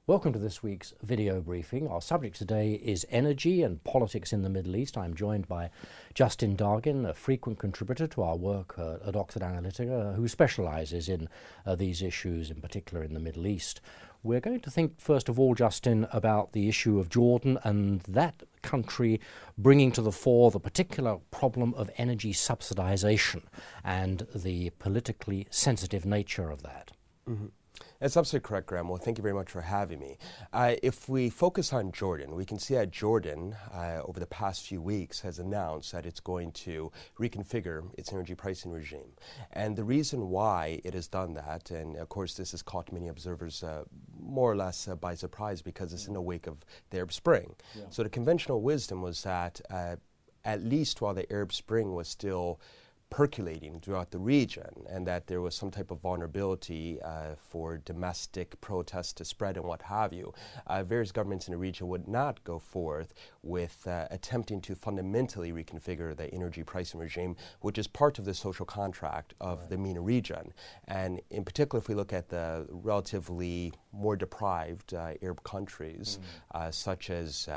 Welcome to this week's video briefing. Our subject today is energy and politics in the Middle East. I'm joined by Justin Dargin, a frequent contributor to our work at Oxford Analytica, who specialises in these issues, in particular in the Middle East. We're going to think, first of all, Justin, about the issue of Jordan and that country bringing to the fore the particular problem of energy subsidisation and the politically sensitive nature of that. Mm-hmm. That's absolutely correct, Graham. Well, thank you very much for having me. If we focus on Jordan, we can see that Jordan, over the past few weeks, has announced that it's going to reconfigure its energy pricing regime. And the reason why it has done that, and of course this has caught many observers more or less by surprise because it's in the wake of the Arab Spring. Yeah. So the conventional wisdom was that at least while the Arab Spring was still percolating throughout the region and that there was some type of vulnerability for domestic protests to spread and what have you, various governments in the region would not go forth with attempting to fundamentally reconfigure the energy pricing regime, which is part of the social contract of the MENA region. And in particular, if we look at the relatively more deprived Arab countries, such as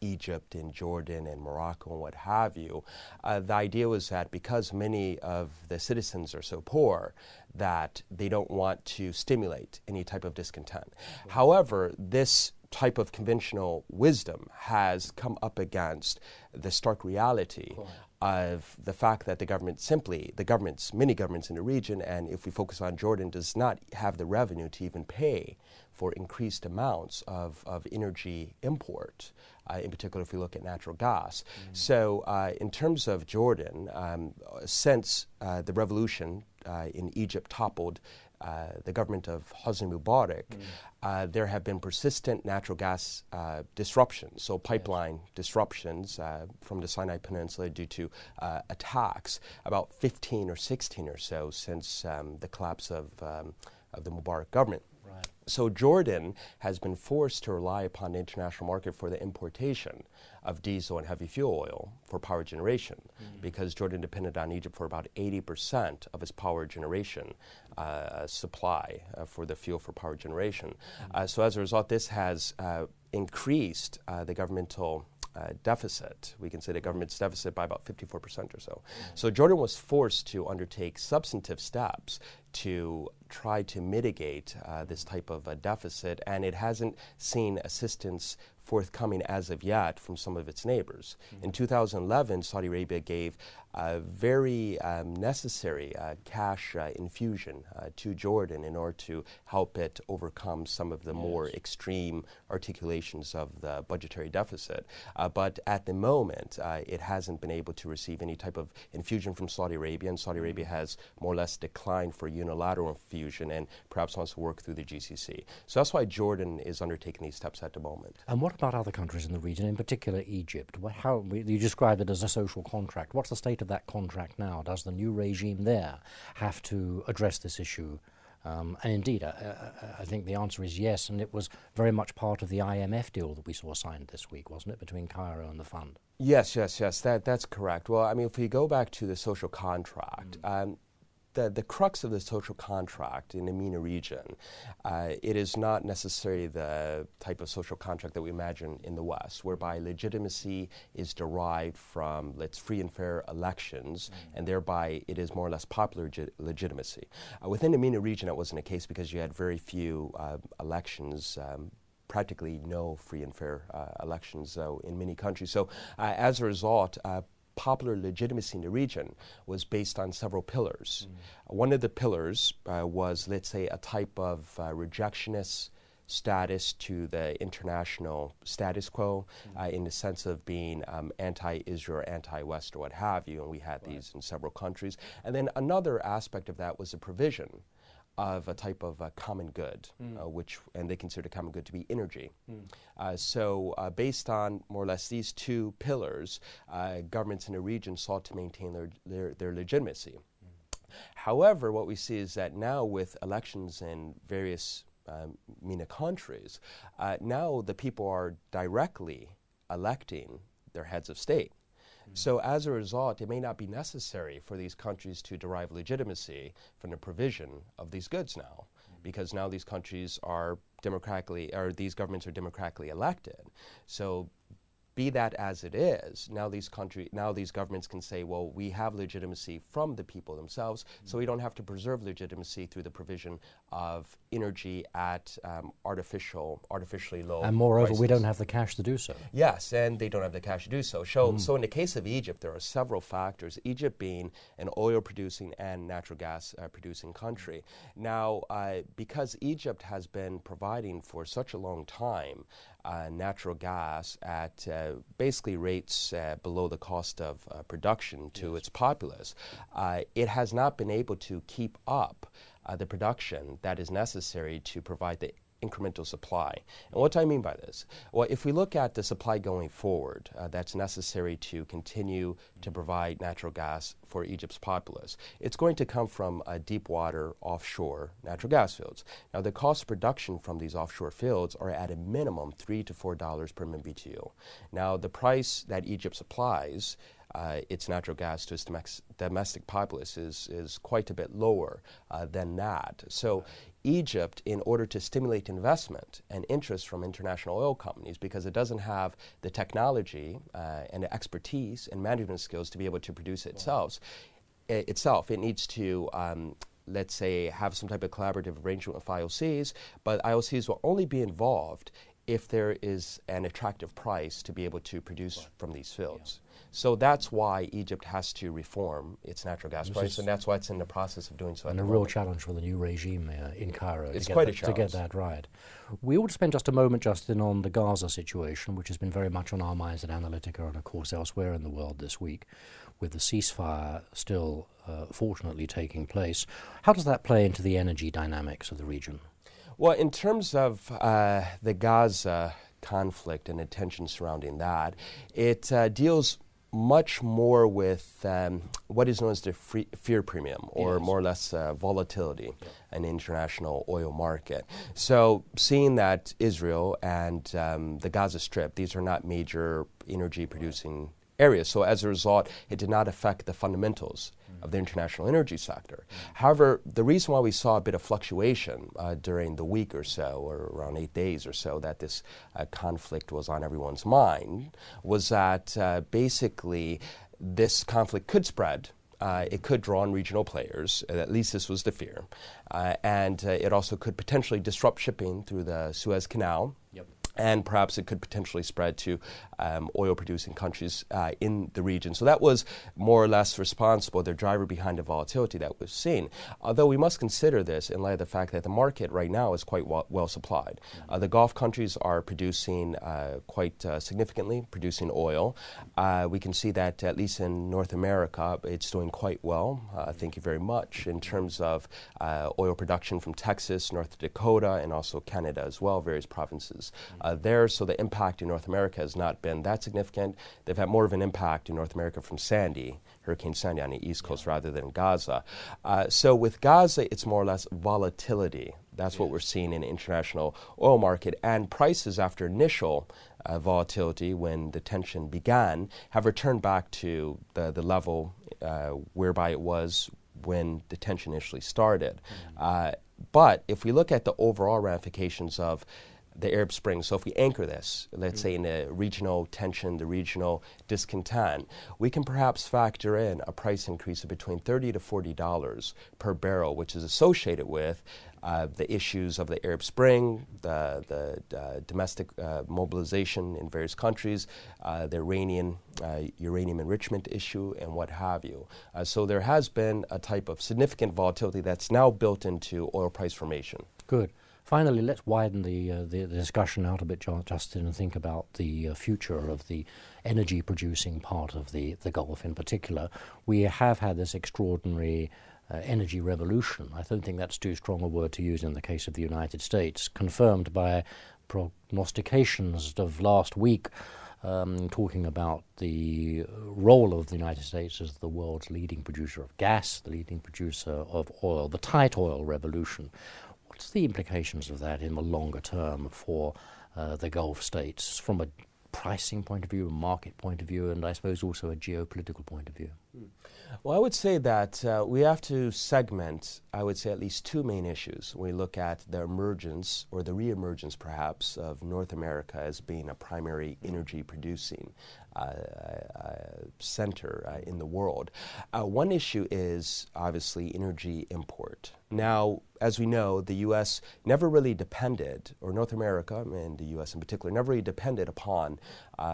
Egypt and Jordan and Morocco and what have you, the idea was that because many of the citizens are so poor that they don't want to stimulate any type of discontent. However, this type of conventional wisdom has come up against the stark reality of the fact that many governments in the region, and if we focus on Jordan, does not have the revenue to even pay for increased amounts of energy import, in particular if we look at natural gas. So in terms of Jordan, since the revolution in Egypt toppled the government of Hosni Mubarak, there have been persistent natural gas disruptions, so pipeline disruptions from the Sinai Peninsula due to attacks, about 15 or 16 or so since the collapse of the Mubarak government. So Jordan has been forced to rely upon the international market for the importation of diesel and heavy fuel oil for power generation, because Jordan depended on Egypt for about 80% of its power generation supply for the fuel for power generation. So as a result, this has increased the governmental deficit. We can say the government's deficit by about 54% or so. So Jordan was forced to undertake substantive steps to try to mitigate this type of deficit, and it hasn't seen assistance forthcoming as of yet from some of its neighbors. In 2011, Saudi Arabia gave a very necessary cash infusion to Jordan in order to help it overcome some of the more extreme articulations of the budgetary deficit. But at the moment, it hasn't been able to receive any type of infusion from Saudi Arabia, and Saudi Arabia has more or less declined for unilateral infusion and perhaps wants to work through the GCC. So that's why Jordan is undertaking these steps at the moment. And what about other countries in the region, in particular Egypt? You described it as a social contract. What's the state of that contract now? Does the new regime there have to address this issue? And indeed, I think the answer is yes, and it was very much part of the IMF deal that we saw signed this week, wasn't it, between Cairo and the fund? Yes, that's correct. Well, I mean, if we go back to the social contract, the crux of the social contract in the MENA region, it is not necessarily the type of social contract that we imagine in the West, whereby legitimacy is derived from, free and fair elections, and thereby it is more or less popular legitimacy. Within the MENA region, that wasn't the case because you had very few elections, practically no free and fair elections in many countries. So as a result, popular legitimacy in the region was based on several pillars. One of the pillars was, let's say, a type of rejectionist status to the international status quo, in the sense of being anti-Israel or anti-West or what have you, and we had these in several countries. And then another aspect of that was the provision of a type of common good, and they consider common good to be energy. So based on more or less these two pillars, governments in the region sought to maintain their legitimacy. However, what we see is that now with elections in various MENA countries, now the people are directly electing their heads of state. So as a result, it may not be necessary for these countries to derive legitimacy from the provision of these goods now, because now these countries are democratically, or these governments are democratically elected. So be that as it is, now these governments can say, well, we have legitimacy from the people themselves, so we don't have to preserve legitimacy through the provision of energy at artificially low And moreover, prices. we don't have the cash to do so. Yes, and they don't have the cash to do so. So in the case of Egypt, there are several factors, Egypt being an oil-producing and natural gas-producing country. Now, because Egypt has been providing for such a long time natural gas at basically rates below the cost of production to its populace, it has not been able to keep up the production that is necessary to provide the incremental supply. And what do I mean by this? Well, if we look at the supply going forward that's necessary to continue to provide natural gas for Egypt's populace, it's going to come from deep water offshore natural gas fields. Now, the cost of production from these offshore fields are at a minimum $3 to $4 per MMBTU. Now, the price that Egypt supplies its natural gas to its domestic populace is quite a bit lower than that. So Egypt, in order to stimulate investment and interest from international oil companies, because it doesn't have the technology and the expertise and management skills to be able to produce it itself, it needs to let's say, have some type of collaborative arrangement with IOCs, but IOCs will only be involved if there is an attractive price to be able to produce from these fields. So that's why Egypt has to reform its natural gas price, and that's why it's in the process of doing so. And a real challenge for the new regime in Cairo to get that right. We ought to spend just a moment, Justin, on the Gaza situation, which has been very much on our minds at Analytica and, of course, elsewhere in the world this week, with the ceasefire still fortunately taking place. How does that play into the energy dynamics of the region? Well, in terms of the Gaza conflict and the tension surrounding that, it deals much more with what is known as the fear premium, or more or less volatility in the international oil market. So seeing that Israel and the Gaza Strip, these are not major energy producing areas. So as a result, it did not affect the fundamentals of the international energy sector. However, the reason why we saw a bit of fluctuation during the week or so, or around 8 days or so, that this conflict was on everyone's mind, was that basically this conflict could spread. It could draw on regional players, at least this was the fear, and it also could potentially disrupt shipping through the Suez Canal. And perhaps it could potentially spread to oil-producing countries in the region. So that was more or less responsible, the driver behind the volatility that we've seen. Although we must consider this in light of the fact that the market right now is quite well supplied. The Gulf countries are producing quite significantly, producing oil. We can see that at least in North America, it's doing quite well, thank you very much, in terms of oil production from Texas, North Dakota, and also Canada as well, various provinces. There, so the impact in North America has not been that significant. They've had more of an impact in North America from Hurricane Sandy on the East Coast rather than Gaza. So with Gaza, it's more or less volatility. That's what we're seeing in the international oil market. And prices, after initial volatility when the tension began, have returned back to the level whereby it was when the tension initially started. But if we look at the overall ramifications of the Arab Spring, so if we anchor this, let's say in the regional tension, the regional discontent, we can perhaps factor in a price increase of between $30 to $40 per barrel, which is associated with the issues of the Arab Spring, the domestic mobilization in various countries, the uranium enrichment issue, and what have you. So there has been a type of significant volatility that's now built into oil price formation. Good. Finally, let's widen the discussion out a bit, Justin, and think about the future of the energy-producing part of the Gulf in particular. We have had this extraordinary energy revolution. I don't think that's too strong a word to use in the case of the United States, confirmed by prognostications of last week talking about the role of the United States as the world's leading producer of gas, the leading producer of oil, the tight oil revolution. What's the implications of that in the longer term for the Gulf states from a pricing point of view, a market point of view, and I suppose also a geopolitical point of view? Well, I would say that we have to segment, I would say, at least two main issues. We look at the emergence, or the re-emergence perhaps, of North America as being a primary energy producing center in the world. One issue is obviously energy import. Now, as we know, the U.S. never really depended, or North America, and the U.S. in particular, never really depended upon,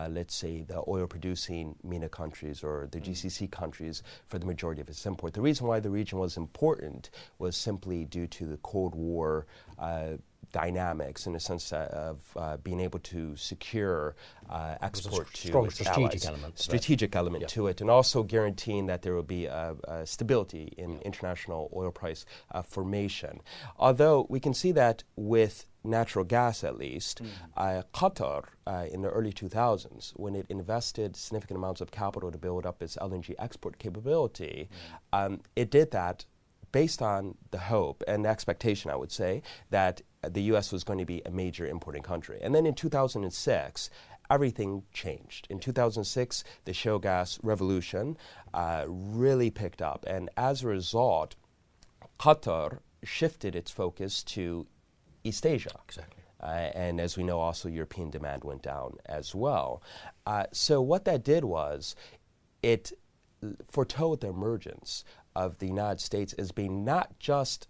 let's say, the oil-producing MENA countries or the GCC countries for the majority of its import. The reason why the region was important was simply due to the Cold War dynamics, in the sense of being able to secure export to strong its strategic allies. element. Strategic element to it, and also guaranteeing that there will be stability in international oil price formation. Although we can see that with natural gas, at least, Qatar in the early 2000s, when it invested significant amounts of capital to build up its LNG export capability, it did that based on the hope and the expectation, I would say, that the U.S. was going to be a major importing country. And then in 2006, everything changed. In 2006, the shale gas revolution really picked up. And as a result, Qatar shifted its focus to East Asia. Exactly. And as we know, also European demand went down as well. So what that did was it foretold the emergence of the United States as being not just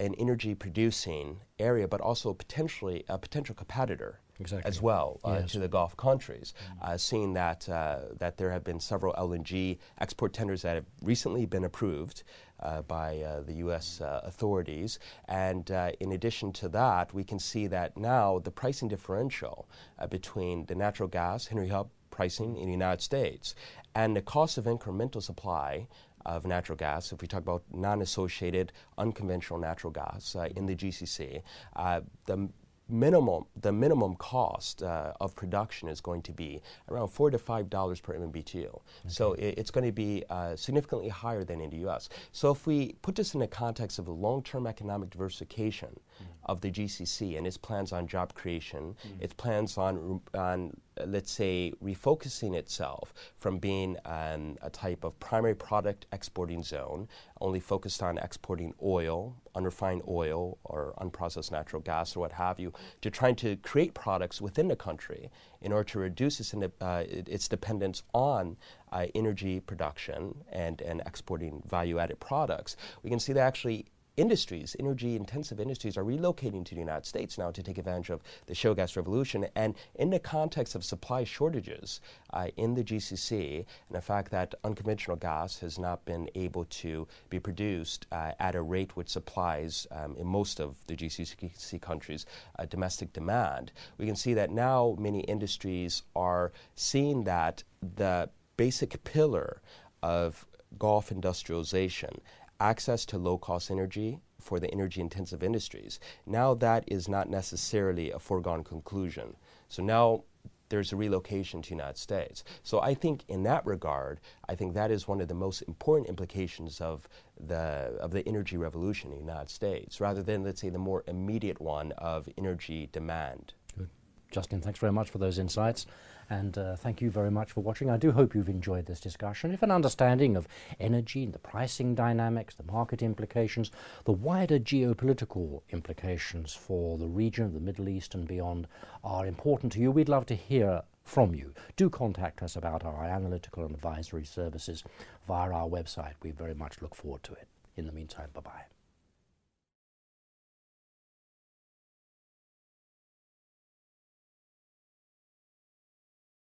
an energy producing area, but also potentially a potential competitor as well to the Gulf countries, seeing that that there have been several LNG export tenders that have recently been approved by the U.S. authorities. And in addition to that, we can see that now the pricing differential between the natural gas, Henry Hub pricing in the United States, and the cost of incremental supply of natural gas, if we talk about non-associated, unconventional natural gas in the GCC, the minimum cost of production is going to be around $4 to $5 per MMBtu. Okay. So it's going to be significantly higher than in the U.S. So if we put this in the context of a long-term economic diversification of the GCC and its plans on job creation, its plans on let's say, refocusing itself from being a type of primary product exporting zone, only focused on exporting oil, unrefined oil, or unprocessed natural gas, or what have you, to trying to create products within the country in order to reduce its dependence on energy production and exporting value-added products. We can see that actually industries, energy-intensive industries, are relocating to the United States now to take advantage of the shale gas revolution. And in the context of supply shortages in the GCC, and the fact that unconventional gas has not been able to be produced at a rate which supplies, in most of the GCC countries, domestic demand, we can see that now many industries are seeing that the basic pillar of Gulf industrialization, access to low-cost energy for the energy-intensive industries, now that is not necessarily a foregone conclusion. So now there's a relocation to the United States. So I think in that regard, I think that is one of the most important implications of the energy revolution in the United States, rather than, let's say, the more immediate one of energy demand. Good. Justin, thanks very much for those insights. And thank you very much for watching. I do hope you've enjoyed this discussion. If an understanding of energy and the pricing dynamics, the market implications, the wider geopolitical implications for the region of the Middle East and beyond are important to you, we'd love to hear from you. Do contact us about our analytical and advisory services via our website. We very much look forward to it. In the meantime, bye-bye.